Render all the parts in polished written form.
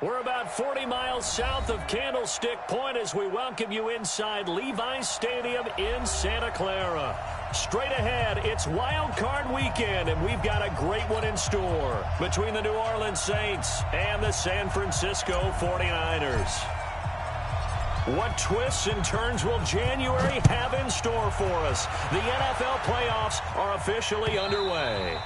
We're about 40 miles south of Candlestick Point as we welcome you inside Levi's Stadium in Santa Clara. Straight ahead, it's Wild Card Weekend, and we've got a great one in store between the New Orleans Saints and the San Francisco 49ers. What twists and turns will January have in store for us? The NFL playoffs are officially underway.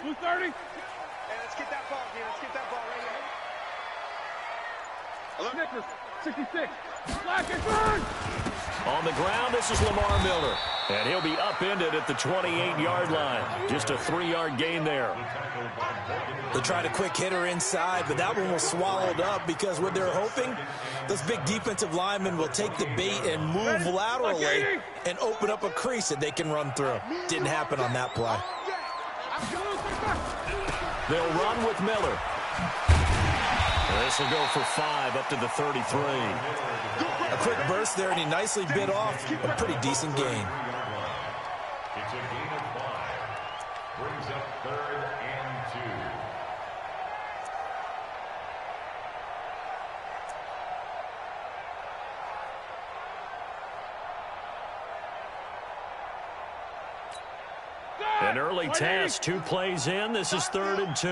Blue 30. Hey, let's get that ball, dude. Let's get that ball right here. Hello? Snickers, 66. Black and burn! On the ground, this is Lamar Miller. And he'll be upended at the 28-yard line. Just a 3-yard gain there. They tried a quick hitter inside, but that one was swallowed up because what they're hoping, those big defensive linemen will take the bait and move laterally and open up a crease that they can run through. Didn't happen on that play. They'll run with Miller. This will go for 5 up to the 33. A quick burst there, and he nicely bit off a pretty decent gain. It's a gain of 5. Brings up 3rd and 2. An early test, 2 plays in. This is 3rd and 2.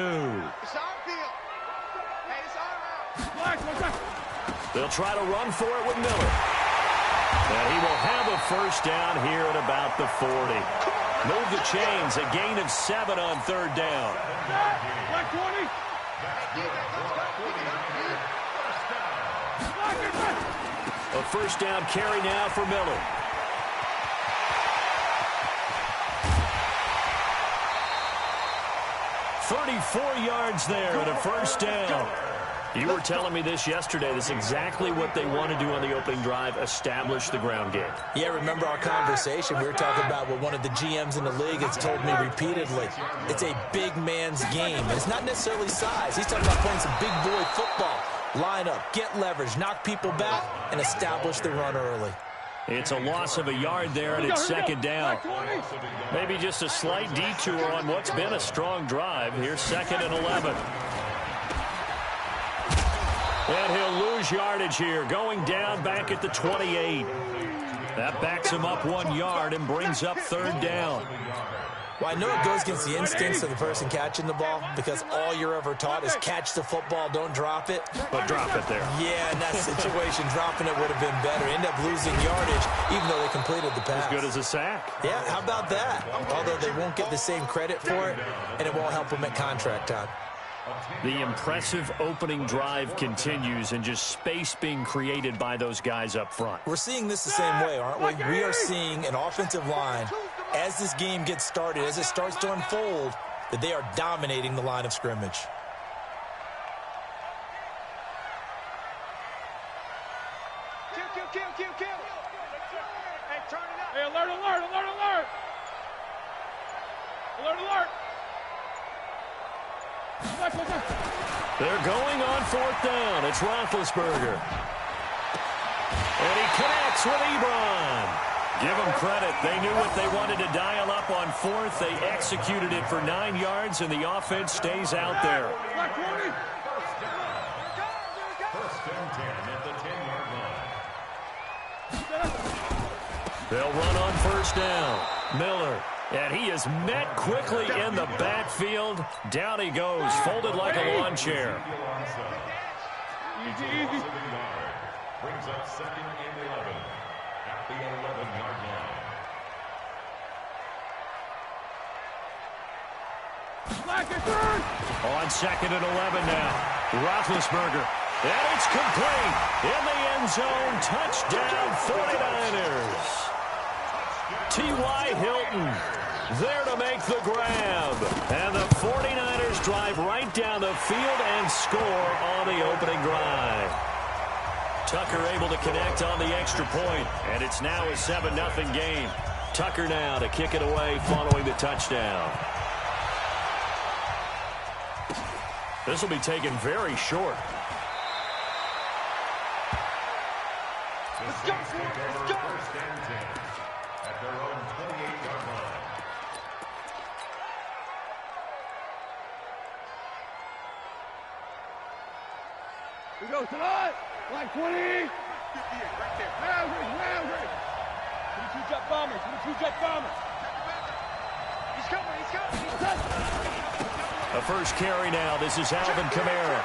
They'll try to run for it with Miller. And he will have a first down here at about the 40. Move the chains, a gain of 7 on 3rd down. A first down carry now for Miller. "34 yards there and a first down." You were telling me this yesterday. That's exactly what they want to do on the opening drive, establish the ground game. Yeah, remember our conversation? We were talking about what one of the GMs in the league has told me repeatedly. It's a big man's game. It's not necessarily size. He's talking about playing some big boy football. Line up, get leverage, knock people back, and establish the run early. It's a loss of a yard there, and it's 2nd down. Maybe just a slight detour on what's been a strong drive. Here's 2nd and 11. And he'll lose yardage here, going down back at the 28. That backs him up 1 yard and brings up 3rd down. Well, I know it goes against the instincts of the person catching the ball because all you're ever taught is catch the football, don't drop it. But drop it there. Yeah, in that situation, dropping it would have been better. End up losing yardage, even though they completed the pass. As good as a sack. Yeah, how about that? Although they won't get the same credit for it, and it won't help them at contract time. The impressive opening drive continues and just space being created by those guys up front. We're seeing this the same way, aren't we? We are seeing an offensive line, as this game gets started, as it starts to unfold, that they are dominating the line of scrimmage. Kill. Hey, turn it up. Hey, alert. Alert. They're going on 4th down. It's Roethlisberger. And he connects with Ebron. Give them credit. They knew what they wanted to dial up on 4th. They executed it for 9 yards, and the offense stays out there. First and 10 at the 10-yard line. They'll run on 1st down. Miller. And he is met quickly in the backfield. Down he goes, folded like a lawn chair. Easy. Brings up 2nd and 11 at the 11-yard line. On 2nd and 11 now. Roethlisberger. And it's complete. In the end zone. Touchdown 49ers. T.Y. Hilton. There to make the grab. And the 49ers drive right down the field and score on the opening drive. Tucker able to connect on the extra point, and it's now a 7-0 game. Tucker now to kick it away following the touchdown. This will be taken very short. Let's go. Let's go. First and 10 at their own 28-yard line. We go tonight. Line 20. 58 right there. Maverick. 22 jet bombers. 22 jet bombers. He's coming. He's coming. A first carry now. This is Alvin Kamara.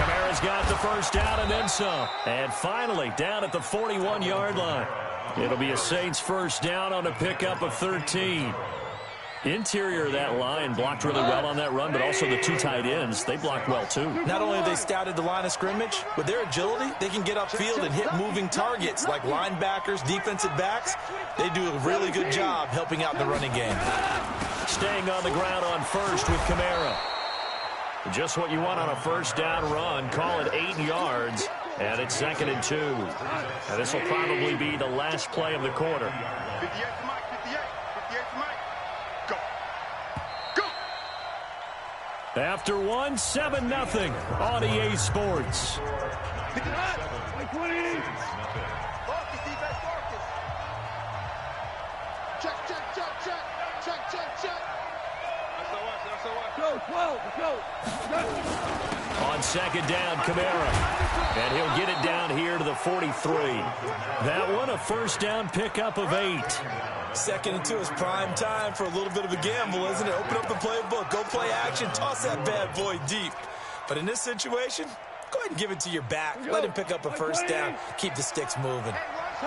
Kamara's got the first down and then some. And finally, down at the 41-yard line. It'll be a Saints first down on a pickup of 13. Interior of that line blocked really well on that run, but also the two tight ends, they blocked well too. Not only have they scouted the line of scrimmage, with their agility, they can get upfield and hit moving targets like linebackers, defensive backs. They do a really good job helping out in the running game. Staying on the ground on first with Kamara. Just what you want on a first down run. Call it 8 yards, and it's 2nd and 2. And this will probably be the last play of the quarter. 58 to Mike. 58 to Mike. Go. After 1, 7-0 on EA Sports. Pick it up. 20. Focus, defense, focus. Check. Go, 12. Go. On second down, Kamara. And he'll get it down here to the 43. That one, a first down pickup of 8. 2nd and 2 is prime time for a little bit of a gamble, isn't it? Open up the playbook, go play action, toss that bad boy deep. But in this situation, go ahead and give it to your back. Let him pick up a first down. Keep the sticks moving.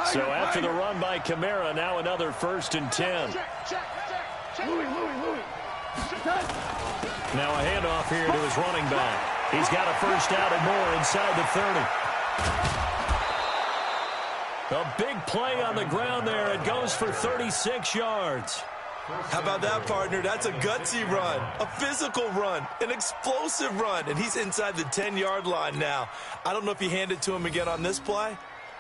So after the run by Kamara, now another 1st and 10. Check. Louis. Now a handoff here to his running back. He's got a first down and more inside the 30. A big play on the ground there. It goes for 36 yards. How about that, partner? That's a gutsy run, a physical run, an explosive run, and he's inside the 10-yard line now. I don't know if you hand it to him again on this play,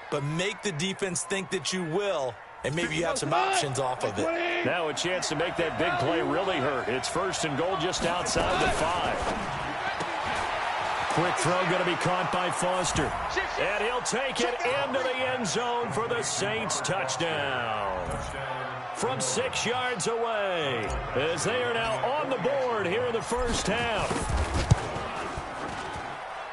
but make the defense think that you will, and maybe you have some options off of it. Now a chance to make that big play really hurt. It's 1st and goal just outside the 5. Quick throw going to be caught by Foster. And he'll take it into the end zone for the Saints touchdown. From 6 yards away, as they are now on the board here in the first half.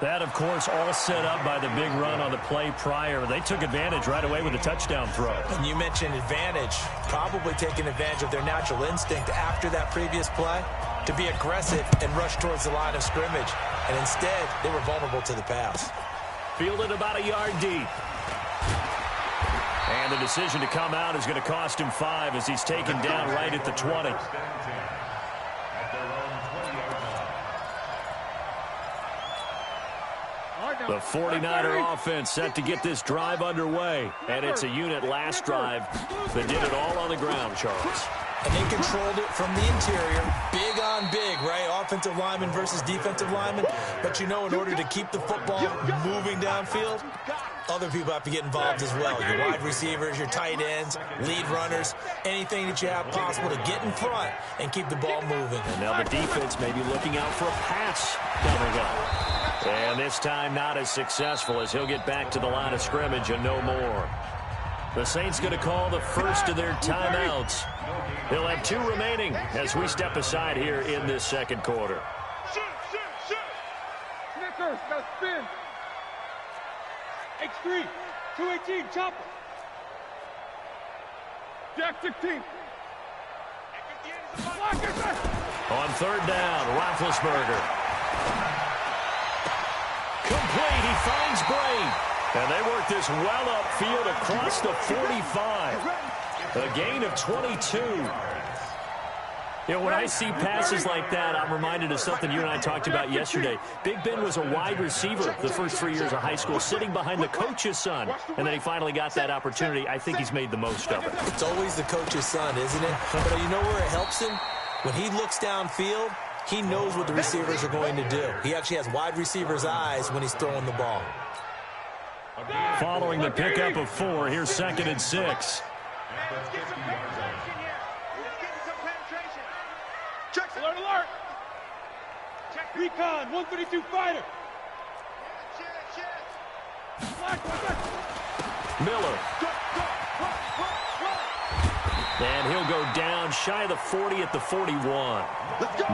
That, of course, all set up by the big run on the play prior. They took advantage right away with a touchdown throw. And you mentioned advantage, probably taking advantage of their natural instinct after that previous play to be aggressive and rush towards the line of scrimmage. And instead, they were vulnerable to the pass. Fielded about a yard deep. And the decision to come out is going to cost him 5 as he's taken down right at the 20. The 49er offense set to get this drive underway. And it's a unit last drive that did it all on the ground, Charles. And they controlled it from the interior. Big on big, right? Offensive lineman versus defensive lineman. But you know, in order to keep the football moving downfield, other people have to get involved as well. Your wide receivers, your tight ends, lead runners, anything that you have possible to get in front and keep the ball moving. And now the defense may be looking out for a pass coming up. And this time not as successful as he'll get back to the line of scrimmage and no more. The Saints going to call the first of their timeouts. They'll have 2 remaining as we step aside here in this second quarter. Shoot. Snickers, now spin. X3, 218, chopper. Jack 16. On 3rd down, Roethlisberger. Complete, he finds Brain. And they work this well upfield across the 45. A gain of 22. You know, when I see passes like that, I'm reminded of something you and I talked about yesterday. Big Ben was a wide receiver the first 3 years of high school, sitting behind the coach's son, and then he finally got that opportunity. I think he's made the most of it. It's always the coach's son, isn't it? But you know where it helps him? When he looks downfield, he knows what the receivers are going to do. He actually has wide receivers' eyes when he's throwing the ball. Following the pickup of 4, here's 2nd and 6. Let's get some penetration here. Let's get some penetration. Check. Alert, alert. Check. Recon, 132 fighter. Miller. And he'll go down shy of the 40 at the 41.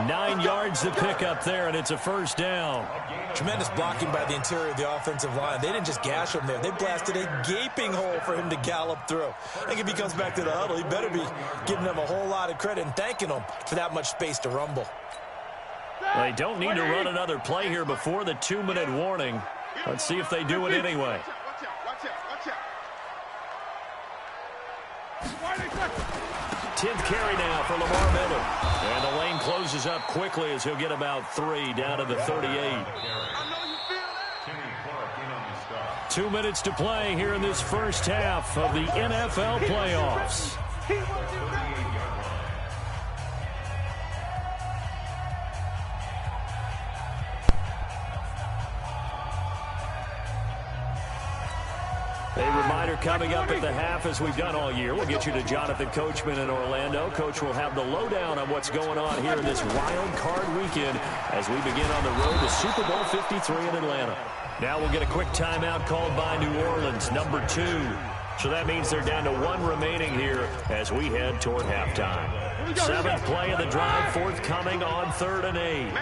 9 yards to pick up there, and it's a first down. Tremendous blocking by the interior of the offensive line. They didn't just gash him there. They blasted a gaping hole for him to gallop through. I think if he comes back to the huddle, he better be giving them a whole lot of credit and thanking them for that much space to rumble. Well, they don't need to run another play here before the 2-minute warning. Let's see if they do it anyway. Watch out. 10th carry now for Lamar Miller. And the lane closes up quickly as he'll get about 3 down to the 38. 2 minutes to play here in this first half of the NFL playoffs. A reminder coming up at the half, as we've done all year. We'll get you to Jonathan Coachman in Orlando. Coach will have the lowdown on what's going on here in this wild card weekend as we begin on the road to Super Bowl 53 in Atlanta. Now we'll get a quick timeout called by New Orleans, number 2. So that means they're down to 1 remaining here as we head toward halftime. 7th play of the drive, forthcoming on 3rd and 8.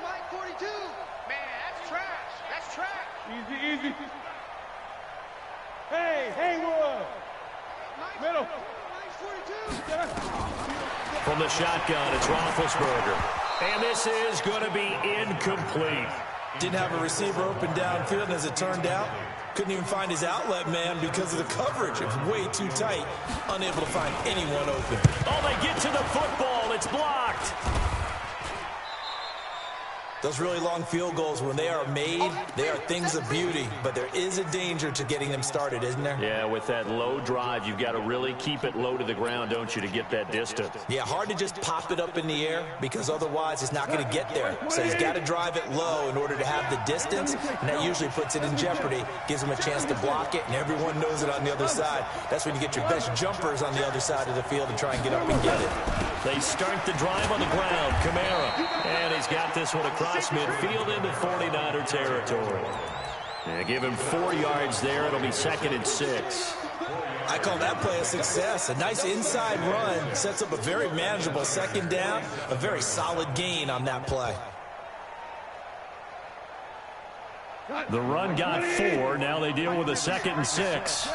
Mike 42. Man, that's trash. That's trash. Easy. Hey, Haywood. Middle. From the shotgun, it's Roethlisberger. And this is going to be incomplete. Didn't have a receiver open downfield, and as it turned out, couldn't even find his outlet man because of the coverage. It was way too tight, unable to find anyone open. Oh, they get to the football. It's blocked. Those really long field goals, when they are made, they are things of beauty, but there is a danger to getting them started, isn't there? Yeah, with that low drive, you've got to really keep it low to the ground, don't you, to get that distance. Yeah, hard to just pop it up in the air because otherwise it's not going to get there. So he's got to drive it low in order to have the distance, and that usually puts it in jeopardy, gives him a chance to block it, and everyone knows it on the other side. That's when you get your best jumpers on the other side of the field and try and get up and get it. They start the drive on the ground. Kamara, and he's got this one across midfield into 49er territory. Yeah, give him 4 yards there. It'll be 2nd and 6. I call that play a success. A nice inside run sets up a very manageable 2nd down, a very solid gain on that play. The run got 4. Now they deal with a 2nd and 6.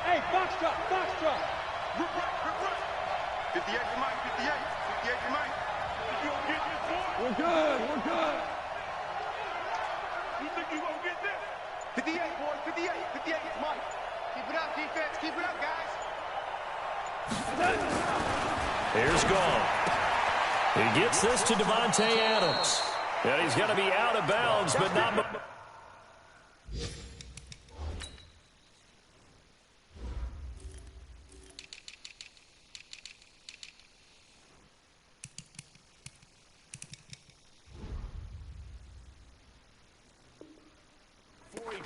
Hey, box truck. 58 to Mike, 58 to Mike. We're good. You think you gonna get this? 58, boys, 58 is Mike. Keep it up, defense, keep it up, guys. Here's Gall. He gets this to Devontae Adams. And he's going to be out of bounds, but not...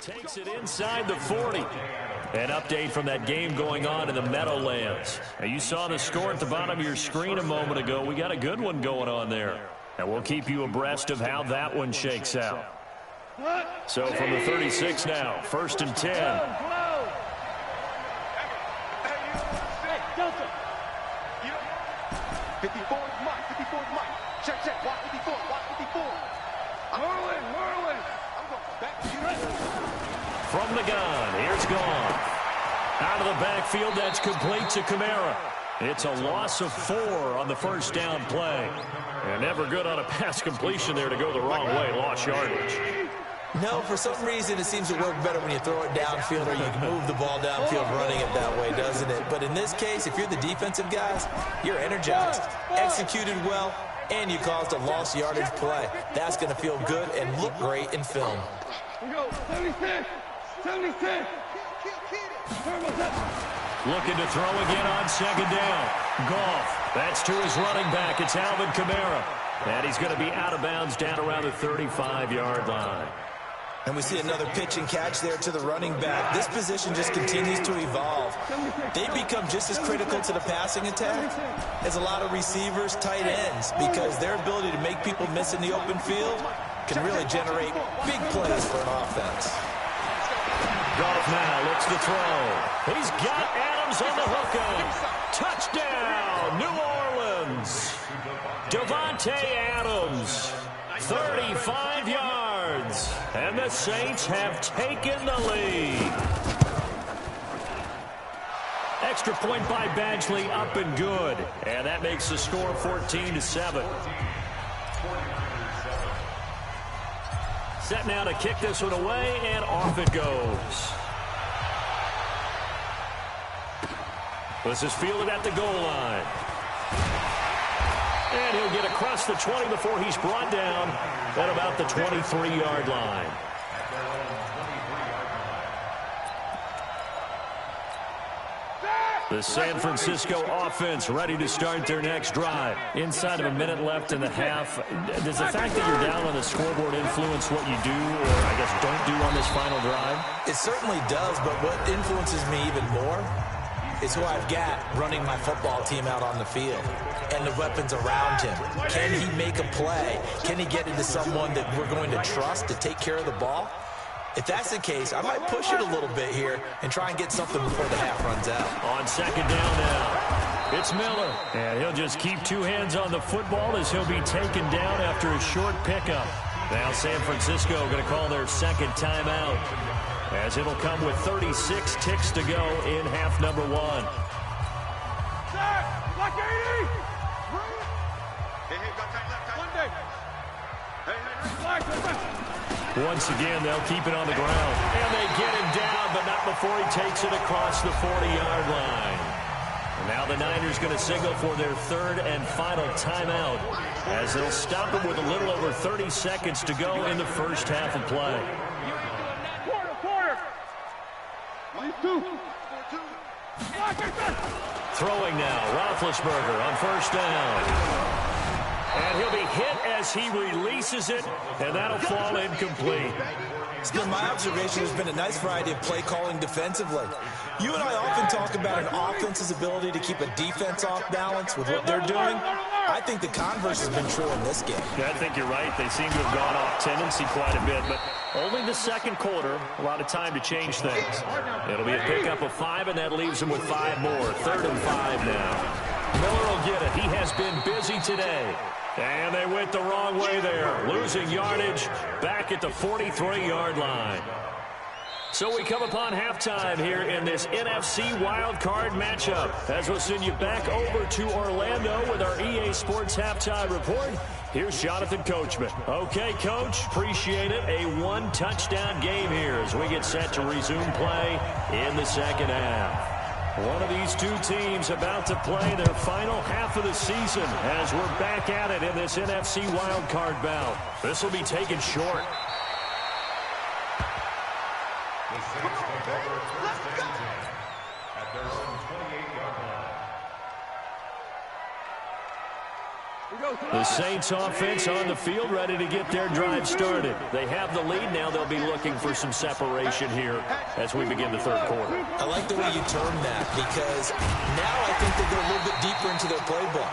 Takes it inside the 40. An update from that game going on in the Meadowlands. Now, you saw the score at the bottom of your screen a moment ago. We got a good one going on there. And we'll keep you abreast of how that one shakes out. So from the 36 now, 1st and 10. Hey, Delta. 54 is Mike. Check. Watch 54. Merlin. I'm going back to you. From the gun, here's Gone. Out of the backfield, that's complete to Kamara. It's a loss of 4 on the first down play. And never good on a pass completion there to go the wrong way. Lost yardage. No, for some reason it seems to work better when you throw it downfield or you can move the ball downfield running it that way, doesn't it? But in this case, if you're the defensive guys, you're energized, executed well, and you caused a lost yardage play. That's going to feel good and look great in film. We go, 76, 76. Looking to throw again on second down. Goff. That's to his running back. It's Alvin Kamara. And he's going to be out of bounds down around the 35-yard line. And we see another pitch and catch there to the running back. This position just continues to evolve. They become just as critical to the passing attack as a lot of receivers, tight ends, because their ability to make people miss in the open field can really generate big plays for an offense. Goff now looks to throw. He's got Adams on the hook up. Touchdown, New Orleans. Davante Adams, 35 yards. And the Saints have taken the lead. Extra point by Badgley, up and good. And that makes the score 14-7. Set now to kick this one away, and off it goes. This is fielded at the goal line. And he'll get across the 20 before he's brought down at about the 23-yard line. The San Francisco offense ready to start their next drive. Inside of a minute left in the half. Does the fact that you're down on the scoreboard influence what you do, or I guess don't do on this final drive? It certainly does, but what influences me even more is who I've got running my football team out on the field and the weapons around him. Can he make a play? Can he get into someone that we're going to trust to take care of the ball? If that's the case, I might push it a little bit here and try and get something before the half runs out. On second down now, it's Miller. And he'll just keep two hands on the football as he'll be taken down after a short pickup. Now San Francisco going to call their second timeout, as it'll come with 36 ticks to go in half number 1. Block 80! Hey, got tight left, one day. Hey, once again, they'll keep it on the ground. And they get him down, but not before he takes it across the 40-yard line. And now the Niners going to signal for their third and final timeout, as they'll stop it with a little over 30 seconds to go in the first half of play. Quarter. 2. Throwing now, Roethlisberger on first down. And he'll be hit as he releases it, and that'll fall incomplete. It's been my observation there's been a nice variety of play calling defensively. You and I often talk about an offense's ability to keep a defense off balance with what they're doing. I think the converse has been true in this game. Yeah, I think you're right. They seem to have gone off tendency quite a bit, but only the second quarter, a lot of time to change things. It'll be a pickup of 5, and that leaves them with 5 more. 3rd and 5 now. Miller will get it. He has been busy today. And they went the wrong way there, losing yardage back at the 43-yard line. So we come upon halftime here in this NFC wildcard matchup, as we'll send you back over to Orlando with our EA Sports halftime report. Here's Jonathan Coachman. Okay, Coach, appreciate it. A 1-touchdown game here as we get set to resume play in the second half. One of these two teams about to play their final half of the season as we're back at it in this NFC wildcard bout. This will be taken short. The Saints take over first and 10 at their own 28-yard line. The Saints offense on the field ready to get their drive started. They have the lead. Now they'll be looking for some separation here as we begin the third quarter. I like the way you term that, because now I think they go a little bit deeper into their playbook.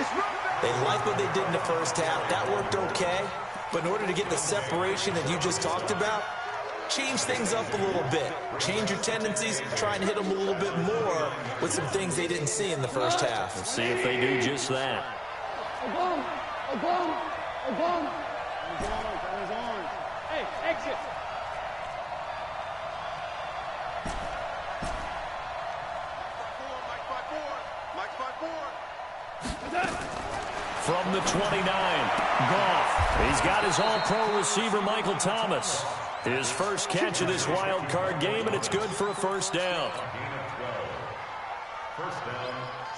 They like what they did in the first half. That worked okay. But in order to get the separation that you just talked about, change things up a little bit. Change your tendencies, try and hit them a little bit more with some things they didn't see in the first half. We'll see if they do just that. Hey, exit. From the 29, Goff. He's got his all-pro receiver, Michael Thomas. His first catch of this wild card game, and it's good for a first down. First down,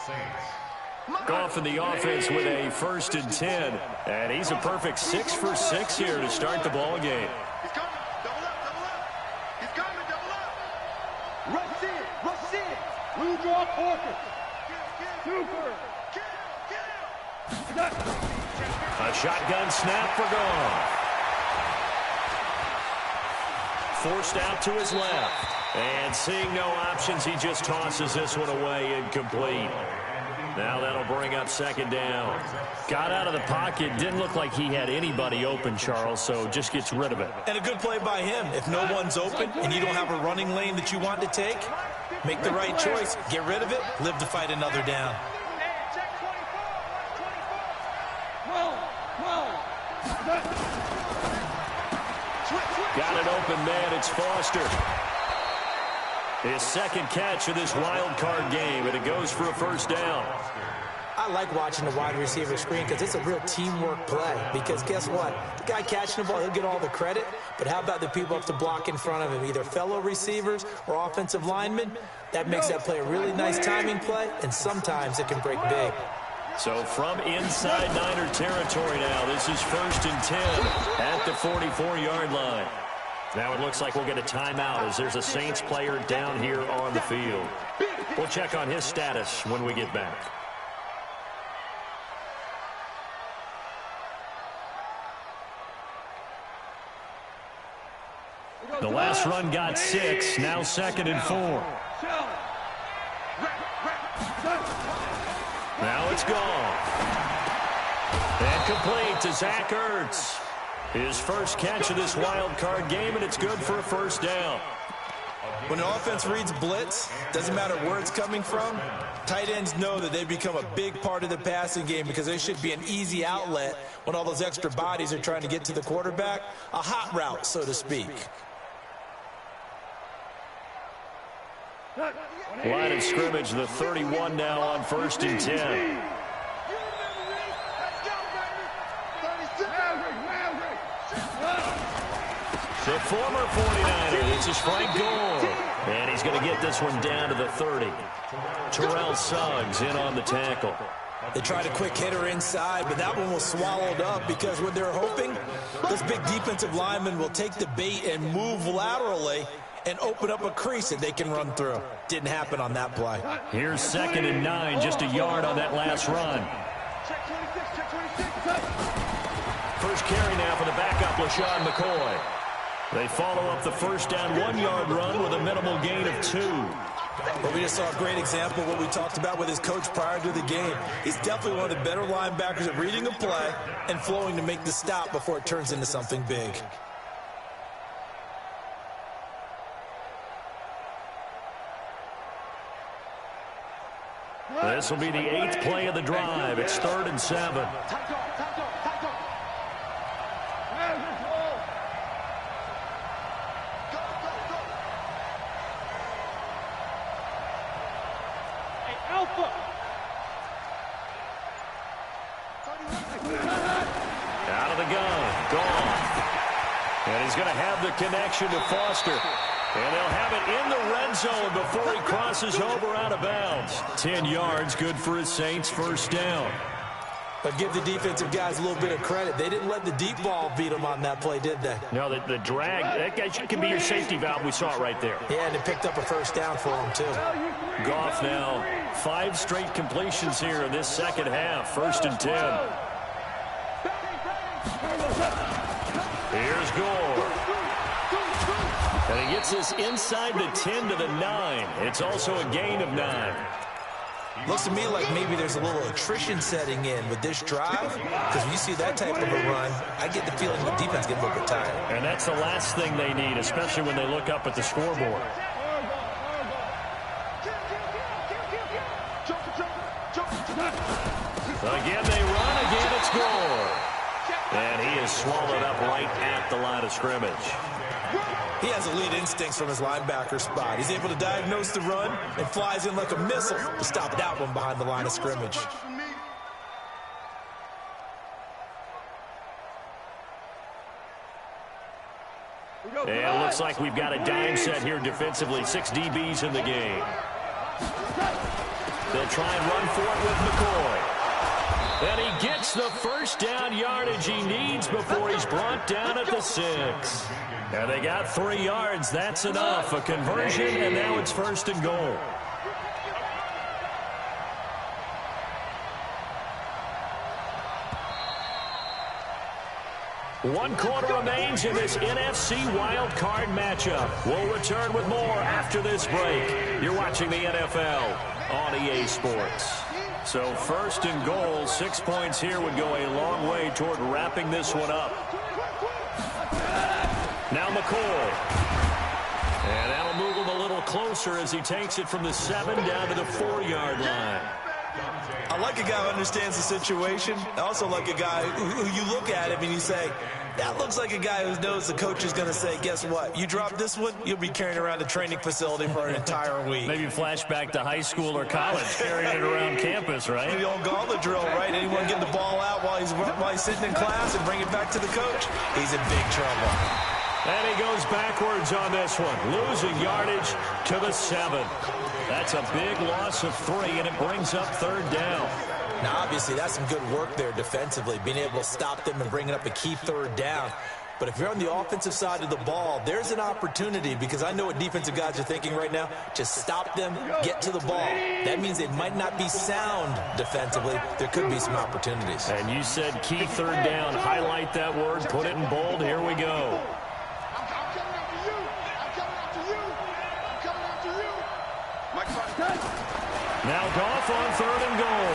Saints. Goff in the offense with a 1st and 10. And he's a perfect 6 for 6 here to start the ball game. He's coming. Double up, double up. He's coming, double up. Rush in, rush in. Blue draw quarter. Super. A shotgun snap for Goff. Forced out to his left. And seeing no options, he just tosses this one away incomplete. Now that'll bring up 2nd down. Got out of the pocket. Didn't look like he had anybody open, Charles, so just gets rid of it. And a good play by him. If no one's open and you don't have a running lane that you want to take, make the right choice. Get rid of it. Live to fight another down. Got it open man. It's Foster. His 2nd catch of this wild card game, and it goes for a first down. I like watching the wide receiver screen because it's a real teamwork play. Because guess what? The guy catching the ball, he'll get all the credit. But how about the people up to block in front of him, either fellow receivers or offensive linemen? That makes that play a really nice timing play, and sometimes it can break big. So from inside Niner territory now, this is 1st and 10 at the 44-yard line. Now it looks like we'll get a timeout as there's a Saints player down here on the field. We'll check on his status when we get back. The last run got 6, now 2nd and 4. Now it's gone. And complete to Zach Ertz. His first catch of this wild card game, and it's good for a first down. When an offense reads blitz, doesn't matter where it's coming from, tight ends know that they become a big part of the passing game because they should be an easy outlet when all those extra bodies are trying to get to the quarterback. A hot route, so to speak. Line of scrimmage, the 31 now on 1st and 10. The former 49er, this is Frank Gore. And he's going to get this one down to the 30. Terrell Suggs in on the tackle. They tried a quick hitter inside, but that one was swallowed up because what they're hoping, those big defensive linemen will take the bait and move laterally and open up a crease that they can run through. Didn't happen on that play. Here's 2nd and 9, just a yard on that last run. First carry now for the backup, LaShawn McCoy. They follow up the first down 1-yard run with a minimal gain of 2. But we just saw a great example of what we talked about with his coach prior to the game. He's definitely one of the better linebackers at reading a play and flowing to make the stop before it turns into something big. This will be the 8th play of the drive. It's 3rd and 7. Out of the gun, Goff. And he's going to have the connection to Foster. And they'll have it in the red zone before he crosses over out of bounds. 10 yards, good for his Saints first down. But give the defensive guys a little bit of credit. They didn't let the deep ball beat them on that play, did they? No, the drag, that can be your safety valve. We saw it right there. Yeah, and it picked up a first down for them, too. Goff now, 5 straight completions here in this second half. 1st and 10. Here's Gore. And he gets this inside the 10 to the 9. It's also a gain of 9. Looks to me like maybe there's a little attrition setting in with this drive, because when you see that type of a run, I get the feeling the defense gets a little bit tired. And that's the last thing they need, especially when they look up at the scoreboard. Again, they run. Again, it's Gore. And he is swallowed up right at the line of scrimmage. He has elite instincts from his linebacker spot. He's able to diagnose the run and flies in like a missile to stop that one behind the line of scrimmage. And it looks like we've got a dime set here defensively. 6 DBs in the game. They'll try and run for it with McCoy. And he gets the first down yardage he needs before he's brought down at the 6. And they got 3 yards. That's enough. A conversion, and now it's 1st and goal. One quarter remains in this NFC Wild Card matchup. We'll return with more after this break. You're watching the NFL on EA Sports. So 1st and goal, 6 points here would go a long way toward wrapping this one up. Now McCoy. And that'll move him a little closer as he takes it from the 7 down to the 4-yard line. I like a guy who understands the situation. I also like a guy who you look at him and you say, that looks like a guy who knows the coach is going to say, guess what? You drop this one, you'll be carrying around a training facility for an entire week. Maybe flashback to high school or college, carrying it around campus, right? The old gauntlet drill, right? Anyone getting the ball out while he's sitting in class and bring it back to the coach? He's in big trouble. And he goes backwards on this one, losing yardage to the 7. That's a big loss of 3, and it brings up 3rd down. Now, obviously, that's some good work there defensively, being able to stop them and bringing up a key 3rd down. But if you're on the offensive side of the ball, there's an opportunity, because I know what defensive guys are thinking right now. Just stop them, get to the ball. That means they might not be sound defensively. There could be some opportunities. And you said key 3rd down. Highlight that word, put it in bold. Here we go. Now Goff on 3rd and goal.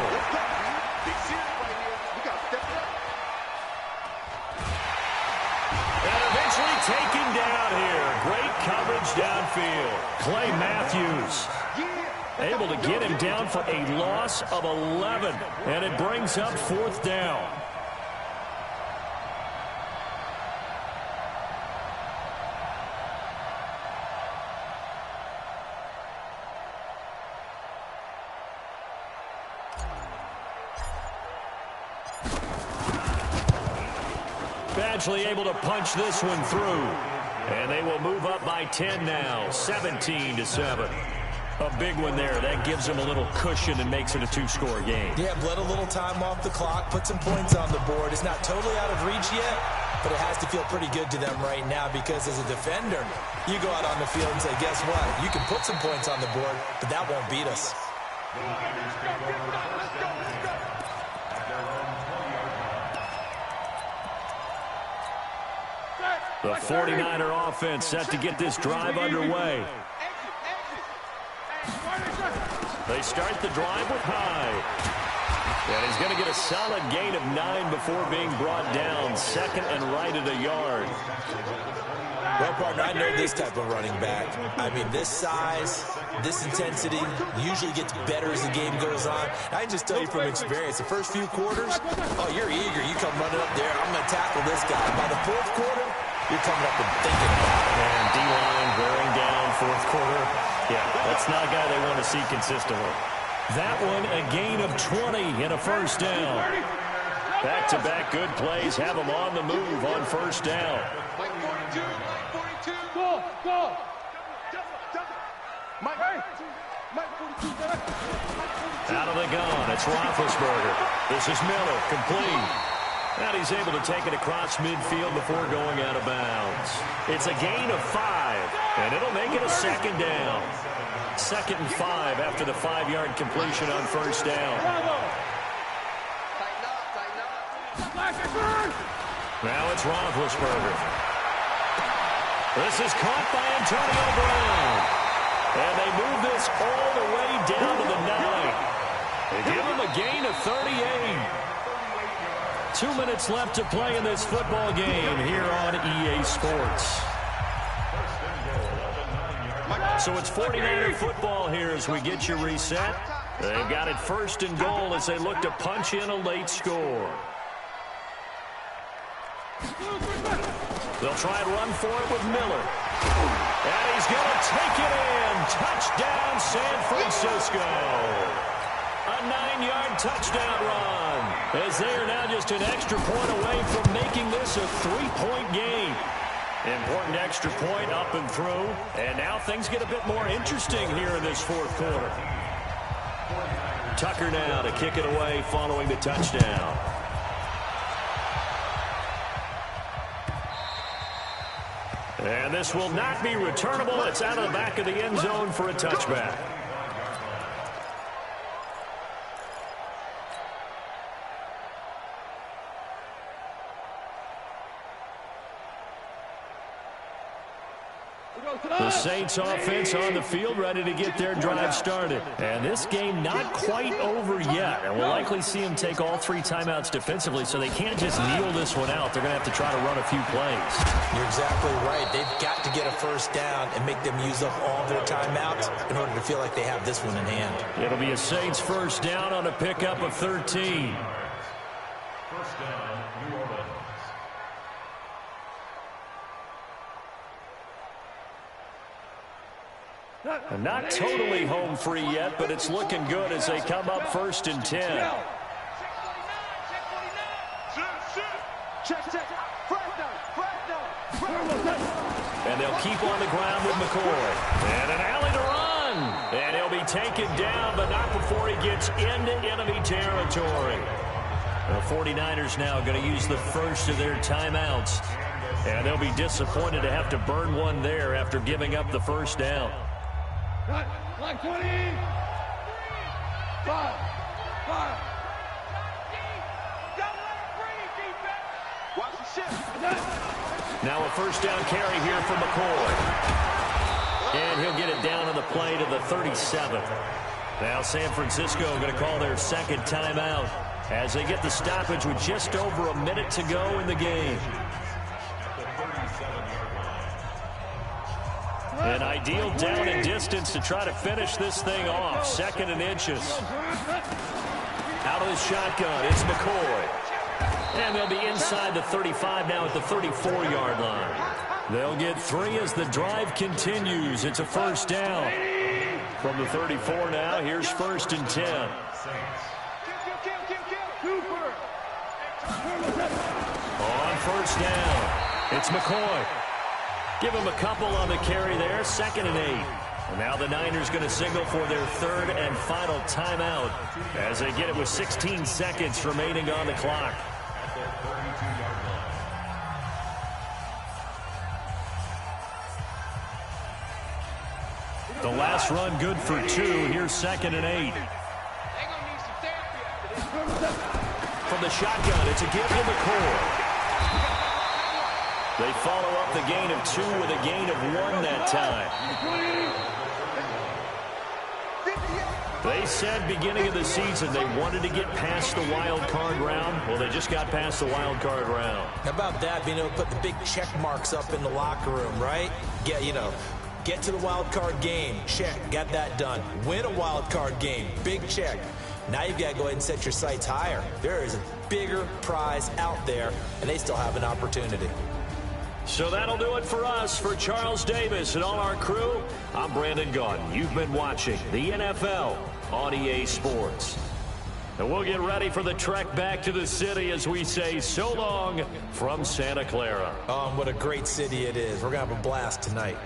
And eventually taken down here. Great coverage downfield. Clay Matthews able to get him down for a loss of 11. And it brings up 4th down. Badgley able to punch this one through. And they will move up by 10 now, 17-7. A big one there. That gives them a little cushion and makes it a 2-score game. Yeah, let a little time off the clock, put some points on the board. It's not totally out of reach yet, but it has to feel pretty good to them right now, because as a defender, you go out on the field and say, guess what? You can put some points on the board, but that won't beat us. The 49er offense set to get this drive underway. They start the drive with Hyde. And he's going to get a solid gain of 9 before being brought down. 2nd and right at a yard. Well, partner, I know this type of running back. I mean, this size, this intensity usually gets better as the game goes on. I can just tell you from experience, the first few quarters, oh, you're eager. You come running up there. I'm going to tackle this guy. By the 4th quarter, you're coming up and thinking about it. And D-line wearing down 4th quarter. Yeah, that's not a guy they want to see consistently. That one, a gain of 20 and a 1st down. Back-to-back good plays have them on the move on 1st down. Out of the gun, it's Roethlisberger. This is Miller, complete. And he's able to take it across midfield before going out of bounds. It's a gain of 5, and it'll make it a 2nd down. 2nd and 5 after the 5-yard completion on 1st down. Now it's Roethlisberger. This is caught by Antonio Brown. And they move this all the way down to the 9. They give him a gain of 38. 2 minutes left to play in this football game here on EA Sports. So it's 49er football here as we get you reset. They've got it 1st and goal as they look to punch in a late score. They'll try and run for it with Miller. And he's going to take it in. Touchdown, San Francisco. A 9-yard touchdown run, as they are now just an extra point away from making this a 3-point game. Important extra point up and through. And now things get a bit more interesting here in this fourth quarter. Tucker now to kick it away following the touchdown. And this will not be returnable. It's out of the back of the end zone for a touchback. The Saints offense on the field, ready to get their drive started. And this game not quite over yet. And we'll likely see them take all 3 timeouts defensively, so they can't just kneel this one out. They're going to have to try to run a few plays. You're exactly right. They've got to get a first down and make them use up all their timeouts in order to feel like they have this one in hand. It'll be a Saints first down on a pickup of 13. First down, New Orleans. And not totally home free yet, but it's looking good as they come up 1st and 10. And they'll keep on the ground with McCoy. And an alley to run. And he'll be taken down, but not before he gets into enemy territory. The 49ers now going to use the first of their timeouts. And they'll be disappointed to have to burn one there after giving up the first down. Like 20. 5. Watch the shift. Now a first down carry here for McCoy. And he'll get it down on the play to the 37. Now San Francisco going to call their second timeout as they get the stoppage with just over a minute to go in the game. An ideal down and distance to try to finish this thing off. 2nd and inches. Out of the shotgun, it's McCoy. And they'll be inside the 35 now at the 34-yard line. They'll get 3 as the drive continues. It's a first down. From the 34 now, here's 1st and 10. On first down, it's McCoy. Give him a couple on the carry there, 2nd and 8. And now the Niners going to signal for their 3rd and final timeout as they get it with 16 seconds remaining on the clock. The last run good for 2. Here's 2nd and 8. From the shotgun, it's a give to McCoy. They follow up the gain of 2 with a gain of 1 that time. They said beginning of the season they wanted to get past the wild card round. Well, they just got past the wild card round. How about that, being able to put the big check marks up in the locker room, right? Get to the wild card game. Check. Got that done. Win a wild card game. Big check. Now you've got to go ahead and set your sights higher. There is a bigger prize out there, and they still have an opportunity. So that'll do it for us. For Charles Davis and all our crew, I'm Brandon Gaudin. You've been watching the NFL on EA Sports. And we'll get ready for the trek back to the city as we say so long from Santa Clara. What a great city it is. We're going to have a blast tonight.